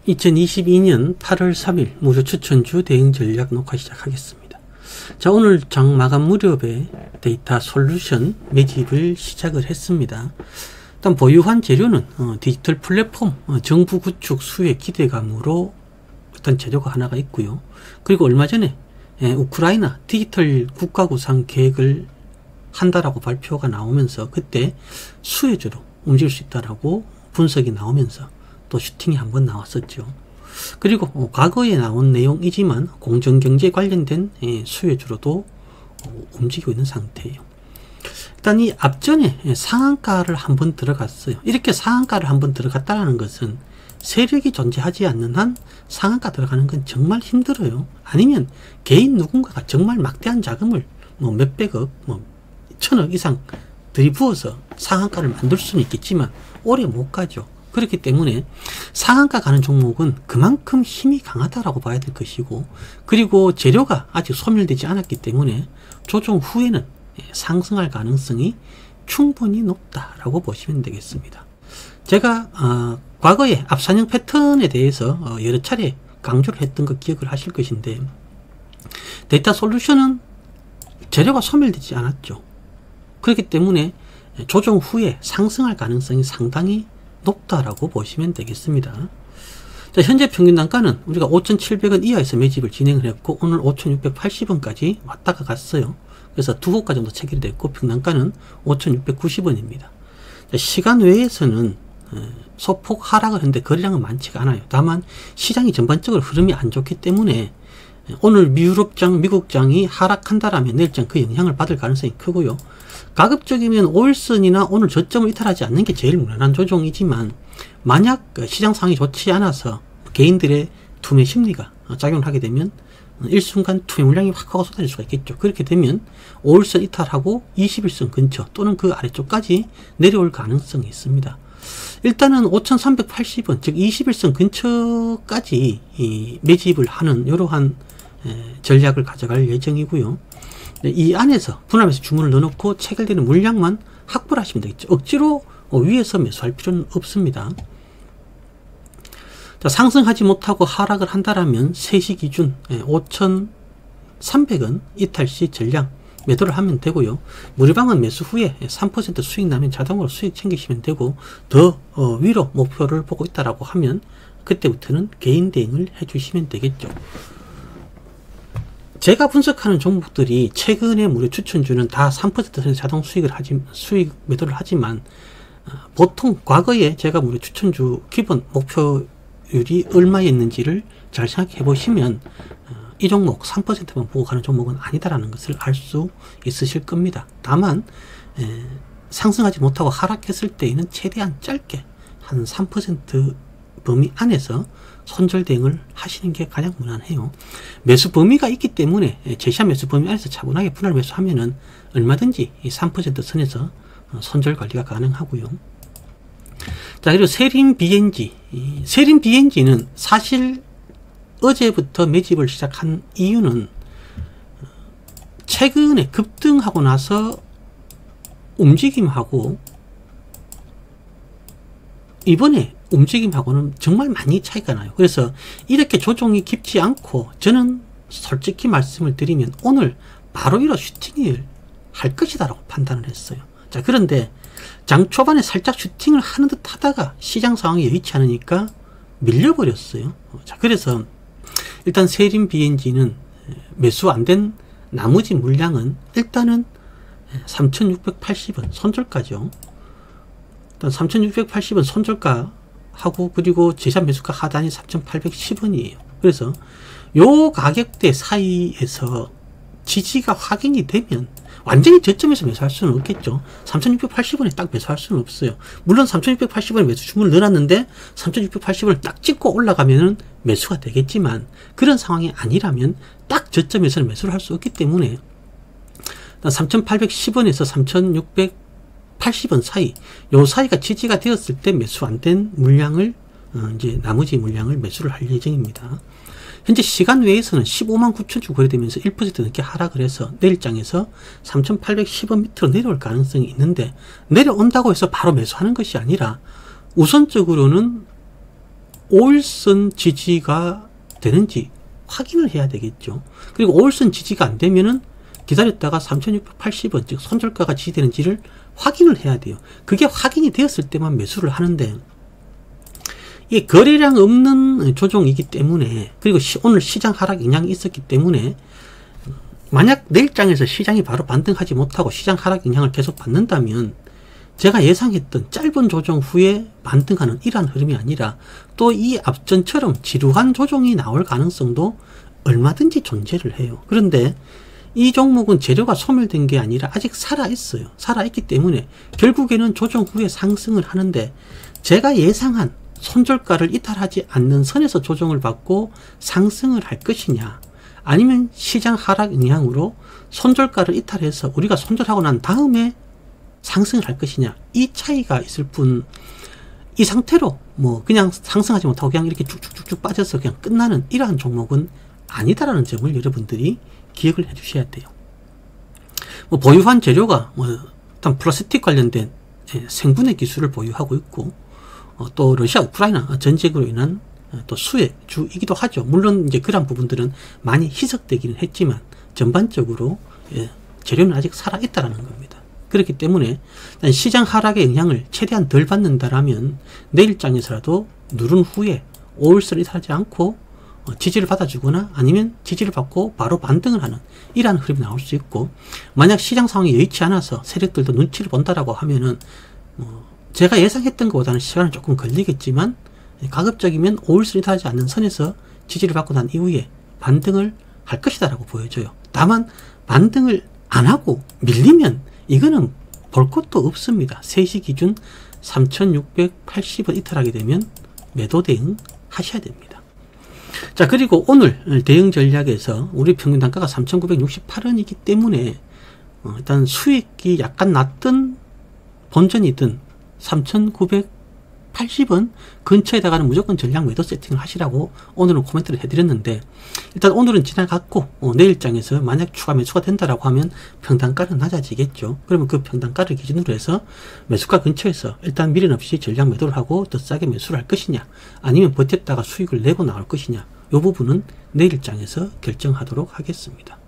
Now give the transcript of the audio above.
2022년 8월 3일 무료 추천주 대응 전략 녹화 시작하겠습니다. 자, 오늘 장 마감 무렵에 데이터 솔루션 매집을 시작을 했습니다. 일단 보유한 재료는 디지털 플랫폼 정부 구축 수혜 기대감으로 일단 재료가 하나가 있고요. 그리고 얼마 전에 우크라이나 디지털 국가구상 계획을 한다라고 발표가 나오면서 그때 수혜주로 움직일 수 있다라고 분석이 나오면서 또 슈팅이 한번 나왔었죠. 그리고 과거에 나온 내용이지만 공정경제 관련된 수혜주로도 움직이고 있는 상태예요. 일단 이 앞전에 상한가를 한번 들어갔어요. 이렇게 상한가를 한번 들어갔다는 것은 세력이 존재하지 않는 한 상한가 들어가는 건 정말 힘들어요. 아니면 개인 누군가가 정말 막대한 자금을 뭐 몇백억, 뭐 천억 이상 들이부어서 상한가를 만들 수는 있겠지만 오래 못 가죠. 그렇기 때문에 상한가 가는 종목은 그만큼 힘이 강하다라고 봐야 될 것이고, 그리고 재료가 아직 소멸되지 않았기 때문에 조정 후에는 상승할 가능성이 충분히 높다라고 보시면 되겠습니다. 제가 과거에 앞산형 패턴에 대해서 여러 차례 강조를 했던 거 기억을 하실 것인데, 데이터 솔루션은 재료가 소멸되지 않았죠. 그렇기 때문에 조정 후에 상승할 가능성이 상당히 높다라고 보시면 되겠습니다. 자, 현재 평균 단가는 우리가 5,700원 이하에서 매집을 진행을 했고, 오늘 5,680원까지 왔다가 갔어요. 그래서 두 호가 정도 체결이 됐고, 평단가는 5,690원입니다. 시간 외에서는 소폭 하락을 했는데 거래량은 많지가 않아요. 다만 시장이 전반적으로 흐름이 안 좋기 때문에 오늘 유럽장, 미국장이 하락한다라면 내일장 그 영향을 받을 가능성이 크고요. 가급적이면 5일선이나 오늘 저점을 이탈하지 않는 게 제일 무난한 조정이지만, 만약 시장 상황이 좋지 않아서 개인들의 투매 심리가 작용을 하게 되면 일순간 투매 물량이 확 하고 쏟아질 수가 있겠죠. 그렇게 되면 5일선 이탈하고 21선 근처 또는 그 아래쪽까지 내려올 가능성이 있습니다. 일단은 5,380원, 즉 21선 근처까지 매집을 하는 이러한 전략을 가져갈 예정이고요. 이 안에서 분할매수 주문을 넣어놓고 체결되는 물량만 확보를 하시면 되겠죠. 억지로 위에서 매수할 필요는 없습니다. 자, 상승하지 못하고 하락을 한다라면 3시 기준 5,300원 이탈 시 전량 매도를 하면 되고요. 무료방은 매수 후에 3% 수익 나면 자동으로 수익 챙기시면 되고, 더 위로 목표를 보고 있다라고 하면 그때부터는 개인 대응을 해주시면 되겠죠. 제가 분석하는 종목들이 최근에 무료 추천주는 다 3% 자동 수익 매도를 하지만, 보통 과거에 제가 무료 추천주 기본 목표율이 얼마였는지를 잘 생각해 보시면 이 종목 3%만 보고 가는 종목은 아니다라는 것을 알 수 있으실 겁니다. 다만 상승하지 못하고 하락했을 때에는 최대한 짧게 한 3% 범위 안에서 손절 대응을 하시는 게 가장 무난해요. 매수 범위가 있기 때문에 제시한 매수 범위 안에서 차분하게 분할 매수하면은 얼마든지 이 3% 선에서 손절 관리가 가능하고요. 자, 그리고 세림 BNG. 세림 BNG는 사실 어제부터 매집을 시작한 이유는 최근에 급등하고 나서 움직임하고 이번에 움직임하고는 정말 많이 차이가 나요. 그래서 이렇게 조정이 깊지 않고, 저는 솔직히 말씀을 드리면 오늘 바로 위로 슈팅을 할 것이다 라고 판단을 했어요. 자, 그런데 장 초반에 살짝 슈팅을 하는 듯 하다가 시장 상황이 여의치 않으니까 밀려버렸어요. 자, 그래서 일단 세림 BNG는 매수 안 된 나머지 물량은 일단은 3,680원 손절가죠. 일단 3,680원 손절가 하고, 그리고 제시한 매수가 하단이 3,810원이에요. 그래서 요 가격대 사이에서 지지가 확인이 되면 완전히 저점에서 매수할 수는 없겠죠. 3,680원에 딱 매수할 수는 없어요. 물론 3,680원에 매수 주문을 넣어놨는데 3,680원을 딱 찍고 올라가면은 매수가 되겠지만, 그런 상황이 아니라면 딱 저점에서는 매수를 할 수 없기 때문에 3,810원에서 3,680원 사이, 요 사이가 지지가 되었을 때 매수 안 된 물량을 이제 나머지 물량을 매수를 할 예정입니다. 현재 시간 외에서는 15만 9천 주 거래되면서 1% 넘게 하락을 해서 내일장에서 3,810원 밑으로 내려올 가능성이 있는데, 내려온다고 해서 바로 매수하는 것이 아니라 우선적으로는 5일선 지지가 되는지 확인을 해야 되겠죠. 그리고 5일선 지지가 안 되면은 기다렸다가 3680원, 즉 손절가가 지지되는지를 확인을 해야 돼요. 그게 확인이 되었을 때만 매수를 하는데, 이게 거래량 없는 조정이기 때문에, 그리고 오늘 시장 하락 영향이 있었기 때문에, 만약 내일장에서 시장이 바로 반등하지 못하고 시장 하락 영향을 계속 받는다면 제가 예상했던 짧은 조정 후에 반등하는 이러한 흐름이 아니라 또 이 앞전처럼 지루한 조정이 나올 가능성도 얼마든지 존재를 해요. 그런데 이 종목은 재료가 소멸된 게 아니라 아직 살아있어요. 살아있기 때문에 결국에는 조정 후에 상승을 하는데, 제가 예상한 손절가를 이탈하지 않는 선에서 조정을 받고 상승을 할 것이냐, 아니면 시장 하락 영향으로 손절가를 이탈해서 우리가 손절하고 난 다음에 상승을 할 것이냐, 이 차이가 있을 뿐, 이 상태로 뭐 그냥 상승하지 못하고 그냥 이렇게 쭉쭉쭉 빠져서 그냥 끝나는 이러한 종목은 아니다라는 점을 여러분들이 기억을 해 주셔야 돼요. 뭐 보유한 재료가 뭐 일단 플라스틱 관련된 생분해 기술을 보유하고 있고, 또 러시아 우크라이나 전쟁으로 인한 또 수혜주이기도 하죠. 물론 이제 그런 부분들은 많이 희석되기는 했지만 전반적으로 재료는 아직 살아있다라는 겁니다. 그렇기 때문에 시장 하락의 영향을 최대한 덜 받는다라면 내일장에서라도 누른 후에 5일선을 이탈하지 않고 지지를 받아주거나 아니면 지지를 받고 바로 반등을 하는 이러한 흐름이 나올 수 있고, 만약 시장 상황이 여의치 않아서 세력들도 눈치를 본다라고 하면은 제가 예상했던 것보다는 시간은 조금 걸리겠지만 가급적이면 5일선 이탈하지 않는 선에서 지지를 받고 난 이후에 반등을 할 것이다 라고 보여져요. 다만 반등을 안 하고 밀리면 이거는 볼 것도 없습니다. 3시 기준 3680원 이탈하게 되면 매도 대응 하셔야 됩니다. 자, 그리고 오늘 대응 전략에서 우리 평균 단가가 3968원이기 때문에 일단 수익이 약간 낮든 본전이든 3980원 근처에다가는 무조건 전략 매도 세팅을 하시라고 오늘은 코멘트를 해드렸는데, 일단 오늘은 지나갔고 내일장에서 만약 추가 매수가 된다라고 하면 평단가는 낮아지겠죠. 그러면 그 평단가를 기준으로 해서 매수가 근처에서 일단 미련 없이 전략 매도를 하고 더 싸게 매수를 할 것이냐, 아니면 버텼다가 수익을 내고 나올 것이냐, 이 부분은 내일장에서 결정하도록 하겠습니다.